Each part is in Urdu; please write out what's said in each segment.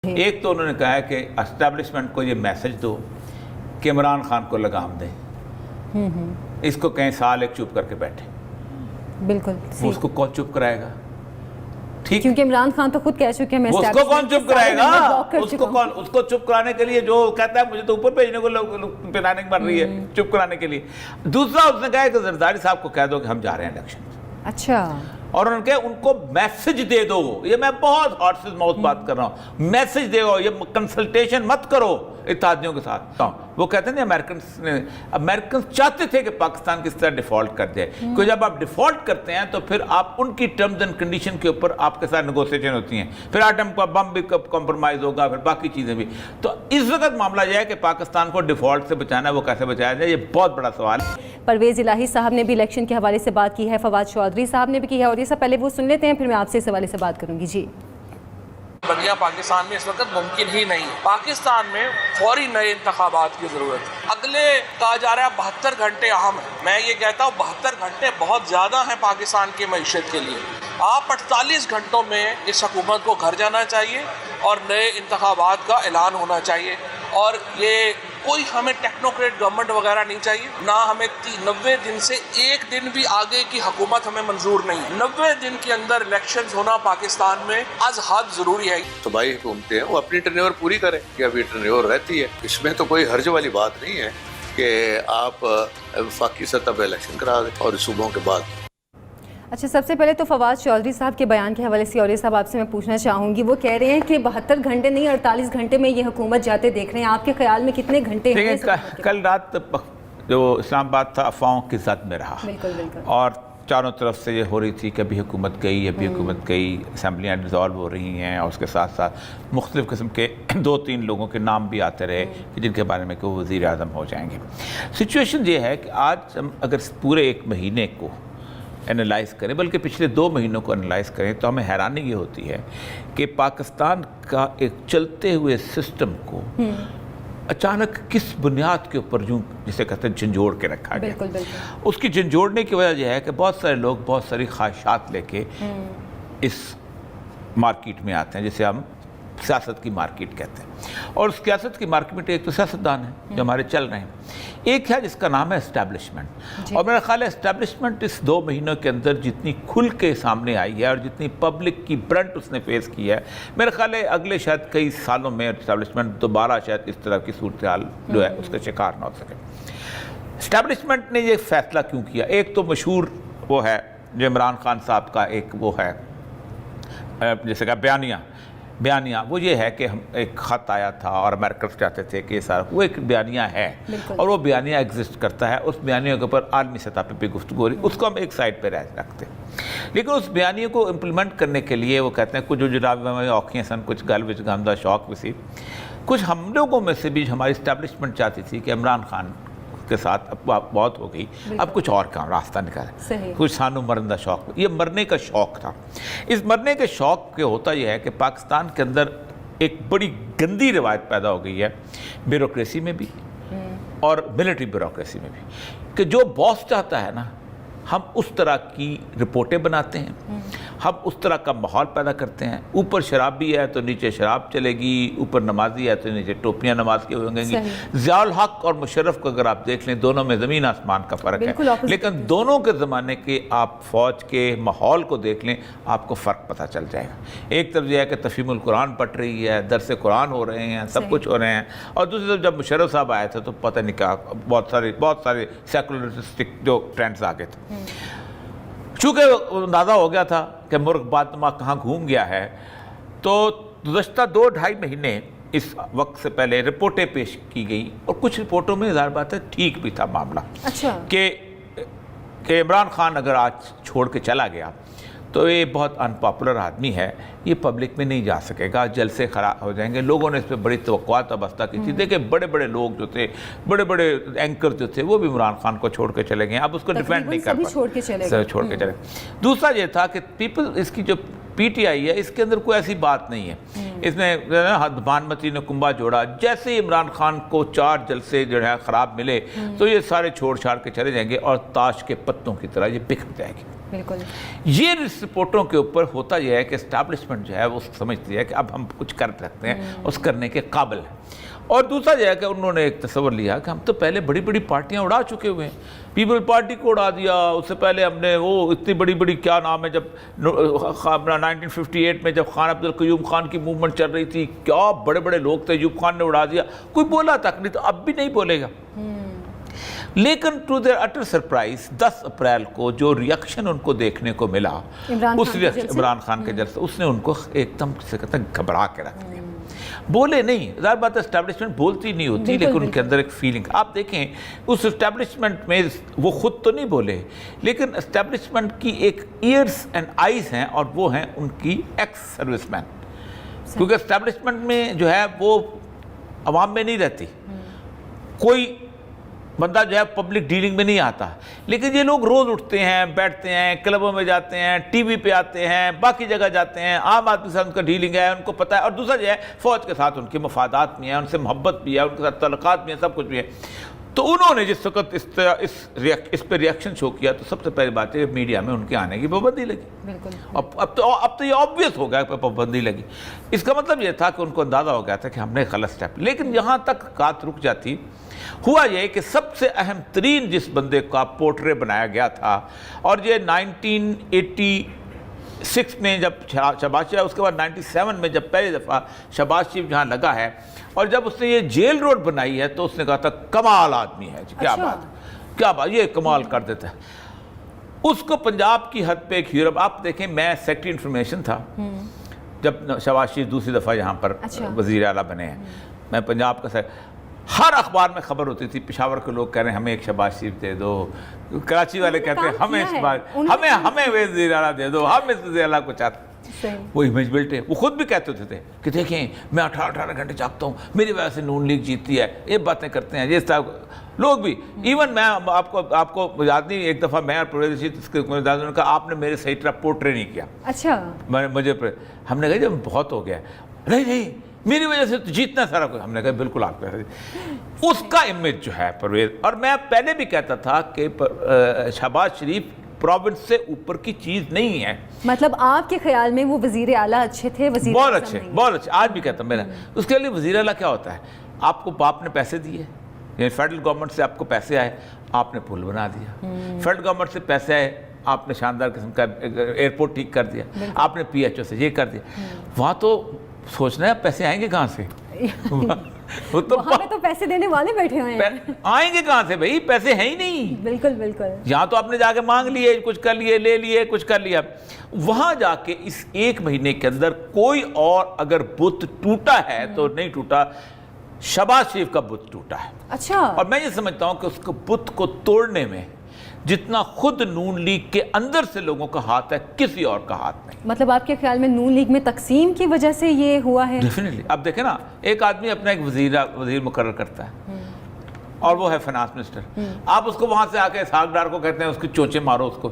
ایک تو انہوں نے کہا ہے کہ اسٹیبلشمنٹ کو یہ میسج دو کہ عمران خان کو لگام دیں، اس کو کہیں سال ایک چپ کر کے بیٹھے، بالکل اس کو کون چپ کرائے گا؟ ٹھیک، کیونکہ عمران خان تو خود کہہ چکے ہیں، اس کو کون چپ کرائے گا؟ اس کو چپ کرانے کے لیے جو کہتا ہے مجھے تو اوپر بھیجنے کو پلاننگ بن رہی ہے چپ کرانے کے لیے۔ دوسرا اس نے کہا کہ زرداری صاحب کو کہہ دو کہ ہم جا رہے ہیں الیکشن۔ اچھا، اور اور ان کو میسج دے دو، یہ میں بہت ہارٹ سے موت بات کر رہا ہوں، میسج دے دو، یہ کنسلٹیشن مت کرو اتحادیوں کے ساتھ۔ وہ کہتے ہیں امریکنز چاہتے تھے کہ پاکستان کس طرح ڈیفالٹ کر جائے، کیونکہ جب آپ ڈیفالٹ کرتے ہیں تو پھر آپ ان کی ٹرمز اینڈ کنڈیشن کے اوپر آپ کے ساتھ نیگوسیشن ہوتی ہیں، پھر ایٹم کا بم بھی کمپرومائز ہوگا، پھر باقی چیزیں بھی۔ تو اس وقت معاملہ یہ ہے کہ پاکستان کو ڈیفالٹ سے بچانا ہے، وہ کیسے بچایا جائے، یہ بہت بڑا سوال ہے۔ پرویز الہی صاحب نے بھی الیکشن کے حوالے سے بات کی ہے، فواد چودھری صاحب نے بھی کی ہے، اور یہ سب پہلے وہ سن لیتے ہیں، پھر میں آپ سے اس حوالے سے بات کروں گی۔ جی، بنیا پاکستان میں اس وقت ممکن ہی نہیں ہے۔ پاکستان میں فوری نئے انتخابات کی ضرورت ہے۔ اگلے کہا جا رہا ہے 72 گھنٹے اہم ہیں، میں یہ کہتا ہوں 72 گھنٹے بہت زیادہ ہیں پاکستان کی معیشت کے لیے۔ آپ 48 گھنٹوں میں اس حکومت کو گھر جانا چاہیے اور نئے انتخابات کا اعلان ہونا چاہیے، اور یہ کوئی ہمیں ٹیکنوکریٹ گورنمنٹ وغیرہ نہیں چاہیے، نہ ہمیں 90 دن سے ایک دن بھی آگے کی حکومت ہمیں منظور نہیں۔ 90 دن کے اندر الیکشنز ہونا پاکستان میں از حد ضروری ہے۔ صوبائی حکومتیں ہیں وہ اپنی ٹرنیور پوری کریں، کہ ابھی ٹرنیور رہتی ہے، اس میں تو کوئی حرج والی بات نہیں ہے کہ آپ وفاقی سطح پہ الیکشن کرا دیں اور صوبوں کے بعد۔ اچھا، سب سے پہلے تو فواد چودھری صاحب کے بیان کے حوالے سے اور یہ صاحب آپ سے میں پوچھنا چاہوں گی، وہ کہہ رہے ہیں کہ 72 گھنٹے نہیں 48 گھنٹے میں یہ حکومت جاتے دیکھ رہے ہیں، آپ کے خیال میں کتنے گھنٹے ہیں؟ دیکھیں، کل رات جو اسلام آباد تھا افواہوں کی زد میں رہا، بالکل، اور چاروں طرف سے یہ ہو رہی تھی کہ ابھی حکومت گئی، ابھی حکومت گئی، اسمبلیاں ڈیزالو ہو رہی ہیں، اور اس کے ساتھ ساتھ مختلف قسم کے 2-3 لوگوں کے نام بھی آتے رہے کہ جن کے بارے میں کہ وہ وزیر اعظم ہو جائیں گے۔ سچویشن یہ ہے کہ آج ہم اگر پورے ایک مہینے کو انالائز کریں، بلکہ پچھلے 2 مہینوں کو انالائز کریں، تو ہمیں حیرانی یہ ہوتی ہے کہ پاکستان کا ایک چلتے ہوئے سسٹم کو اچانک کس بنیاد کے اوپر جسے کہتے ہیں جھنجھوڑ کے رکھا گیا۔ بالکل۔ اس کی جھنجھوڑنے کی وجہ یہ ہے کہ بہت سارے لوگ بہت ساری خواہشات لے کے اس مارکیٹ میں آتے ہیں، جسے ہم سیاست کی مارکیٹ کہتے ہیں، اور اس سیاست کی مارکیٹ میں ایک تو سیاستدان ہیں جو ہمارے چل رہے ہیں، ایک ہے جس کا نام ہے اسٹیبلشمنٹ۔ اور میرا خیال ہے اسٹیبلشمنٹ اس 2 مہینوں کے اندر جتنی کھل کے سامنے آئی ہے اور جتنی پبلک کی برنٹ اس نے فیس کی ہے، میرا خیال ہے اگلے شاید کئی سالوں میں اسٹیبلشمنٹ دوبارہ شاید اس طرح کی صورتحال جو ہے اس کا شکار نہ ہو سکے۔ اسٹیبلشمنٹ نے یہ فیصلہ کیوں کیا؟ ایک تو مشہور وہ ہے جو عمران خان صاحب کا ایک وہ ہے جیسے کہ بیانیہ، وہ یہ ہے کہ ہم ایک خط آیا تھا اور امریکنز چاہتے تھے کہ وہ ایک بیانیہ ہے، اور وہ بیانیہ ایگزسٹ کرتا ہے، اس بیانیہ کے اوپر عالمی سطح پہ بھی گفتگو ہو رہی، اس کو ہم ایک سائڈ پہ رکھتے ہیں، لیکن اس بیانیہ کو امپلیمنٹ کرنے کے لیے وہ کہتے ہیں کچھ جو جناب میں اوکھیاں سن، کچھ گل وچ گامدہ شوق بھی سی، کچھ ہم لوگوں میں سے بھی ہماری اسٹیبلشمنٹ چاہتی تھی کہ عمران خان کے ساتھ اب بہت ہو گئی، اب کچھ اور کا راستہ نکالا، کچھ سانو مرندہ شوق، یہ مرنے کا شوق تھا۔ اس مرنے کے شوق کے ہوتا یہ ہے کہ پاکستان کے اندر ایک بڑی گندی روایت پیدا ہو گئی ہے، بیوروکریسی میں بھی اور ملٹری بیوروکریسی میں بھی، کہ جو باس چاہتا ہے نا، ہم اس طرح کی رپورٹیں بناتے ہیں، ہم اس طرح کا ماحول پیدا کرتے ہیں، اوپر شرابی ہے تو نیچے شراب چلے گی، اوپر نمازی ہے تو نیچے ٹوپیاں نماز کی ہوں گی۔ ضیاء الحق اور مشرف کو اگر آپ دیکھ لیں، دونوں میں زمین آسمان کا فرق ہے، لیکن دونوں کے زمانے کے آپ فوج کے ماحول کو دیکھ لیں، آپ کو فرق پتہ چل جائے گا۔ ایک طرف یہ ہے کہ تفہیم القرآن پڑھ رہی ہے، درس قرآن ہو رہے ہیں، سب کچھ ہو رہے ہیں، اور دوسری طرف جب مشرف صاحب آئے تھے تو پتہ نہیں کیا بہت سارے سیکولرسٹک جو ٹرینڈز آ گئے تھے۔ چونکہ اندازہ ہو گیا تھا کہ مرغ بادنما کہاں گھوم گیا ہے، تو گزشتہ 2-2.5 مہینے اس وقت سے پہلے رپورٹیں پیش کی گئی، اور کچھ رپورٹوں میں ظاہر بات ہے ٹھیک بھی تھا معاملہ، کہ عمران خان اگر آج چھوڑ کے چلا گیا تو یہ بہت ان پاپولر آدمی ہے، یہ پبلک میں نہیں جا سکے گا، جلسے خراب ہو جائیں گے، لوگوں نے اس پہ بڑی توقعات وابستہ کی تھی۔ دیکھیں بڑے بڑے لوگ جو تھے، بڑے بڑے اینکر جو تھے، وہ بھی عمران خان کو چھوڑ کے چلے گئے، اب اس کو ڈیفینڈ نہیں کر پاتے، چھوڑ کے چلے۔ دوسرا یہ تھا کہ پیپل، اس کی جو پی ٹی آئی ہے، اس کے اندر کوئی ایسی بات نہیں ہے، اس میں بھانمتی نے کنبا جوڑا، جیسے ہی عمران خان کو 4 جلسے جو ہے خراب ملے تو یہ سارے چھوڑ چھاڑ کے چلے جائیں گے، اور تاش کے پتوں کی طرح یہ بکھر جائے گی۔ بالکل یہ رپورٹوں کے اوپر ہوتا یہ ہے کہ اسٹیبلشمنٹ جو ہے وہ سمجھتی ہے کہ اب ہم کچھ کر سکتے ہیں، اس کرنے کے قابل ہیں. اور دوسرا یہ ہے کہ انہوں نے ایک تصور لیا کہ ہم تو پہلے بڑی بڑی پارٹیاں اڑا چکے ہوئے ہیں، پیپل پارٹی کو اڑا دیا، اس سے پہلے ہم نے وہ اتنی بڑی بڑی کیا نام ہے جب 1958 میں جب خان عبد القیوم خان کی موومنٹ چل رہی تھی، کیا بڑے بڑے لوگ تھے، ایوب خان نے اڑا دیا، کوئی بولا تک نہیں، تو اب بھی نہیں بولے گا. لیکن ٹو دیئر اٹر سرپرائز 10 اپریل کو جو ریاکشن ان کو دیکھنے کو ملا اس عمران خان کے جلسے، اس نے ان کو ایک دم سے کہتا گھبرا کے رکھ دیا. بولے نہیں، ظاہر بات ہے اسٹیبلشمنٹ بولتی نہیں ہوتی، لیکن ان کے اندر ایک فیلنگ. آپ دیکھیں اس اسٹیبلشمنٹ میں وہ خود تو نہیں بولے، لیکن اسٹیبلشمنٹ کی ایک ایئرس اینڈ آئیز ہیں، اور وہ ہیں ان کی ایکس سروس مین. کیونکہ اسٹیبلشمنٹ میں جو ہے وہ عوام میں نہیں رہتی، کوئی بندہ جو ہے پبلک ڈیلنگ میں نہیں آتا، لیکن یہ لوگ روز اٹھتے ہیں، بیٹھتے ہیں، کلبوں میں جاتے ہیں، ٹی وی پہ آتے ہیں، باقی جگہ جاتے ہیں، عام آدمی سے ان کا ڈیلنگ ہے، ان کو پتہ ہے. اور دوسرا جو ہے فوج کے ساتھ ان کے مفادات بھی ہیں، ان سے محبت بھی ہے، ان کے ساتھ تعلقات بھی ہیں، سب کچھ بھی ہے. تو انہوں نے جس وقت اس پہ ریاکشن شو کیا، تو سب سے پہلی بات ہے میڈیا میں ان کے آنے کی پابندی لگی. بالکل اب تو یہ آبویس ہو گیا کہ پابندی لگی. اس کا مطلب یہ تھا کہ ان کو اندازہ ہو گیا تھا کہ ہم نے غلط اسٹیپ. لیکن یہاں تک بات رک جاتی. ہوا یہ کہ سب سے اہم ترین جس بندے کا پورٹرے بنایا گیا تھا، اور یہ 1986 میں جب شہباز شریف، اس کے بعد 97 میں جب پہلی دفعہ شہباز شریف جہاں لگا ہے، اور جب اس نے یہ جیل روڈ بنائی ہے، تو اس نے کہا تھا کمال آدمی ہے جی، کیا بات، کیا بات، یہ کمال کر دیتا ہے. اس کو پنجاب کی حد پہ ایک یورپ. آپ دیکھیں میں سیکٹری انفارمیشن تھا جب شہباز شریف دوسری دفعہ یہاں پر وزیر اعلیٰ بنے ہیں. میں پنجاب کا ہر اخبار میں خبر ہوتی تھی، پشاور کے لوگ کہہ رہے ہیں ہمیں ایک شہباز شریف دے دو، کراچی والے کہتے ہیں ہمیں وزیر اعلیٰ دے دو، ہم اس وزیر اعلیٰ کو چاہتے ہیں. وہ امیج بلٹ ہے. وہ خود بھی کہتے ہوتے تھے کہ دیکھیں میں 18 گھنٹے جاگتا ہوں، میری وجہ سے نون لیگ جیتتی ہے، یہ باتیں کرتے ہیں. یہ لوگ بھی ایون میں آپ کو یاد نہیں، ایک دفعہ میں اور پرویز رشید نے کہا آپ نے میرے صحیح طرح پورٹرے نہیں کیا. اچھا مجھے ہم نے کہا جب بہت ہو گیا. نہیں میری وجہ سے تو جیتنا سارا کچھ. ہم نے کہا بالکل آپ کہہ رہے. اس کا امیج جو ہے پرویز، اور میں پہلے بھی کہتا تھا کہ شہباز شریف پروونس سے اوپر کی چیز نہیں ہے. مطلب آپ کے خیال میں وہ وزیر اعلیٰ اچھے تھے؟ بہت اچھے. آج بھی کہتا ہوں میرا. اس کے لیے وزیر اعلیٰ کیا ہوتا ہے؟ آپ کو باپ نے پیسے دیے، یعنی فیڈرل گورنمنٹ سے آپ کو پیسے آئے، آپ نے پل بنا دیا. فیڈرل گورنمنٹ سے پیسے آئے، آپ نے شاندار قسم کا ایئرپورٹ ٹھیک کر دیا، آپ نے پی ایچ او سے یہ کر دیا. وہاں تو سوچنا ہے پیسے آئیں گے کہاں سے؟ وہاں پہ تو پیسے دینے والے بیٹھے ہوئے ہیں، آئیں گے کہاں سے بھائی؟ پیسے ہیں ہی نہیں. بالکل بالکل. یہاں تو آپ نے جا کے مانگ لیے، کچھ کر لیے، لے لیے، کچھ کر لیا. وہاں جا کے اس 1 مہینے کے اندر کوئی اور اگر بت ٹوٹا ہے تو نہیں ٹوٹا، شہباز شریف کا بت ٹوٹا ہے. اچھا. اور میں یہ سمجھتا ہوں کہ اس کو بت کو توڑنے میں جتنا خود نون لیگ کے اندر سے لوگوں کا ہاتھ ہے، کسی اور کا ہاتھ نہیں. مطلب آپ کے خیال میں نون لیگ میں تقسیم کی وجہ سے یہ ہوا ہے؟ ڈیفینیٹلی. اب دیکھیں نا، ایک آدمی اپنا ایک وزیر مقرر کرتا ہے، اور وہ ہے فائنانس منسٹر. آپ اس کو وہاں سے آ کے اسحاق ڈار کو کہتے ہیں اس کی چونچے مارو. اس کو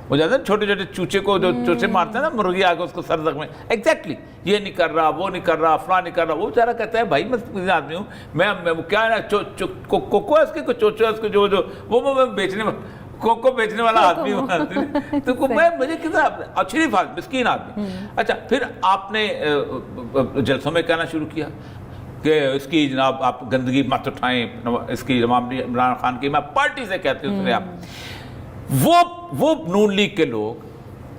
وہ جاتے ہیں چھوٹے چھوٹے چوچے کو جو چوچے مارتے ہیں نا، مرغی آ کے اس کو سر زخم میں. ایگزیکٹلی یہ نہیں کر رہا، وہ نہیں کر رہا، فلاں نہیں کر رہا. وہ بیچارہ کہتا ہے بھائی میں آدمی ہوں، میں کیا ہے کوکو ہے اس کے، چوچو ہے اس کے، جو وہ بیچنے کوکو بیچنے والا آدمی ہوں. تو میں مجھے کتنا شریف آدمی، مسکین آدمی. اچھا پھر آپ نے جلسوں میں کہنا شروع کیا کہ اس کی جناب آپ گندگی مت اٹھائیں، اس کی عمران خان کی، میں پارٹی سے کہتے ہیں. آپ وہ نون لیگ کے لوگ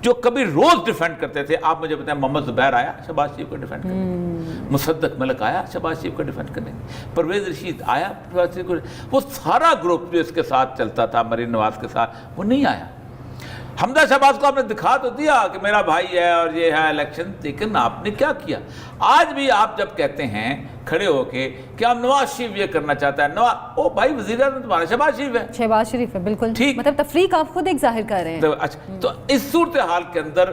جو کبھی روز ڈیفینڈ کرتے تھے، آپ مجھے بتائیں محمد زبیر آیا شہباز شریف کو ڈیفینڈ کرنے، مصدق ملک آیا شہباز شریف کو ڈیفینڈ کرنے، پرویز رشید آیا شہباز شریف کو، وہ سارا گروپ جو اس کے ساتھ چلتا تھا مریم نواز کے ساتھ، وہ نہیں آیا. حمزہ شہباز کو آپ نے دکھا تو دیا کہ میرا بھائی ہے اور یہ ہے الیکشن، لیکن آپ نے کیا کیا؟ آج بھی آپ جب کہتے ہیں کھڑے ہو کے کہ ہم نواز شریف یہ کرنا چاہتا ہے، او بھائی وزیر اعظم تمہارا شہباز شریف ہے. شہباز شریف ہے، بالکل ٹھیک. مطلب تفریق آپ خود ایک ظاہر کر رہے ہیں. اچھا تو اس صورتحال کے اندر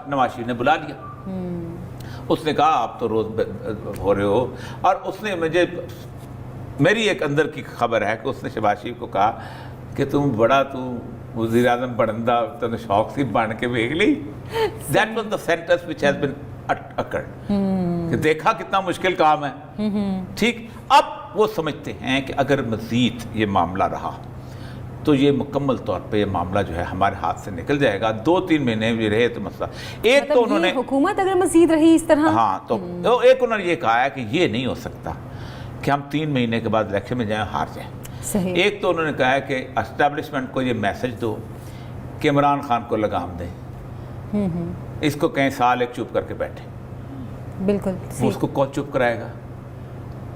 نواز شریف نے بلا لیا. اس نے کہا آپ تو روز ہو رہے ہو، اور اس نے میری ایک اندر کی خبر ہے کہ اس نے شہباز شریف کو کہا کہ تم وزیر اعظم بڑندہ تو نے شوق سے بن کے بھیج لی. That was the sentence which has been occurred. کہ دیکھا کتنا مشکل کام ہے. ٹھیک. اب وہ سمجھتے ہیں کہ اگر مزید یہ معاملہ رہا تو یہ مکمل طور پہ یہ معاملہ جو ہے ہمارے ہاتھ سے نکل جائے گا. 2-3 مہینے بھی رہے تو مسئلہ ایک مطلب تو انہوں نے حکومت اگر مزید رہی اس طرح ہاں تو ایک انہوں نے یہ کہا ہے کہ یہ نہیں ہو سکتا کہ ہم 3 مہینے کے بعد الیکشن میں جائیں ہار جائیں. صحیح. ایک تو انہوں نے کہا ہے کہ اسٹیبلشمنٹ کو یہ میسج دو کہ عمران خان کو لگام دیں, اس کو کہیں سال ایک چپ کر کے بیٹھے. بالکل اس کو کون چپ کرائے گا؟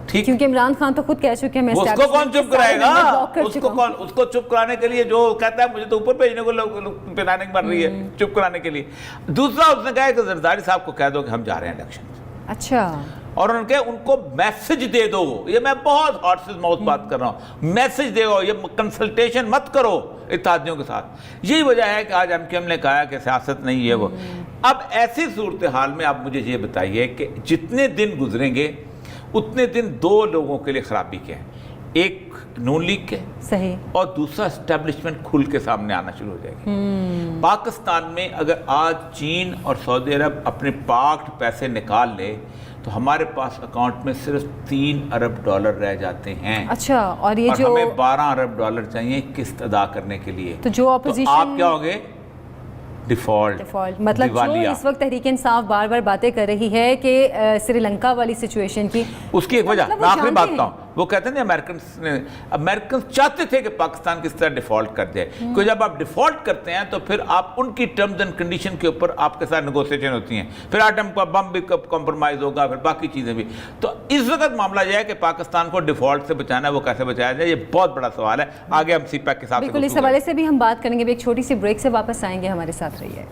ٹھیک, کیونکہ عمران خان تو خود کہہ چکے ہیں اس کو کون چپ کرائے گا؟ اس کو چپ کرانے کے لیے جو کہتا ہے مجھے تو اوپر بھیجنے کو پلاننگ بن رہی ہے چپ کرانے کے لیے. دوسرا اس نے کہا کہ زرداری صاحب کو کہہ دو کہ ہم جا رہے ہیں الیکشن. اچھا. اور انہوں نے کہا ان کو میسج دے دو, یہ میں بہت ہارٹ سے موت بات کر رہا ہوں, میسج دے دو, یہ کنسلٹیشن مت کرو اتحادیوں کے ساتھ. یہی وجہ ہے کہ آج ایم نے کہا کہ سیاست نہیں ہے وہ. اب ایسی صورتحال میں آپ مجھے یہ بتائیے کہ جتنے دن گزریں گے اتنے دن 2 لوگوں کے لیے خرابی کے ہیں, ایک نون لیگ کے صحیح اور دوسرا اسٹیبلشمنٹ کھل کے سامنے آنا شروع ہو جائے گی. پاکستان میں اگر آج چین اور سعودی عرب اپنے پاکڈ پیسے نکال لے تو ہمارے پاس اکاؤنٹ میں صرف $3 ارب رہ جاتے ہیں. اچھا. اور یہ اور جو ہمیں $12 ارب چاہیے قسط ادا کرنے کے لیے. تو جو اپوزیشن آپ کیا ہوگے؟ ڈیفالٹ. مطلب جو اس وقت تحریک انصاف بار بار باتیں کر رہی ہے کہ سری لنکا والی سچویشن کی, اس کی ایک وجہ مطلب میں آخری بات بتاؤں, وہ کہتے ہیں امریکنز چاہتے تھے کہ پاکستان کس طرح ڈیفالٹ کر جائے, کیونکہ جب آپ ڈیفالٹ کرتے ہیں تو پھر آپ ان کی ٹرمز اینڈ کنڈیشن کے اوپر آپ کے ساتھ نیگوسیشن ہوتی ہیں, پھر ایٹم کا بم بھی کمپرومائز ہوگا, پھر باقی چیزیں بھی. تو اس وقت معاملہ یہ ہے کہ پاکستان کو ڈیفالٹ سے بچانا ہے, وہ کیسے بچایا جائے, یہ بہت بڑا سوال ہے. آگے ہم سی پیک کے ساتھ بالکل اس حوالے سے بھی ہم بات کریں گے. ایک چھوٹی سی بریک سے واپس آئیں گے, ہمارے ساتھ رہیے.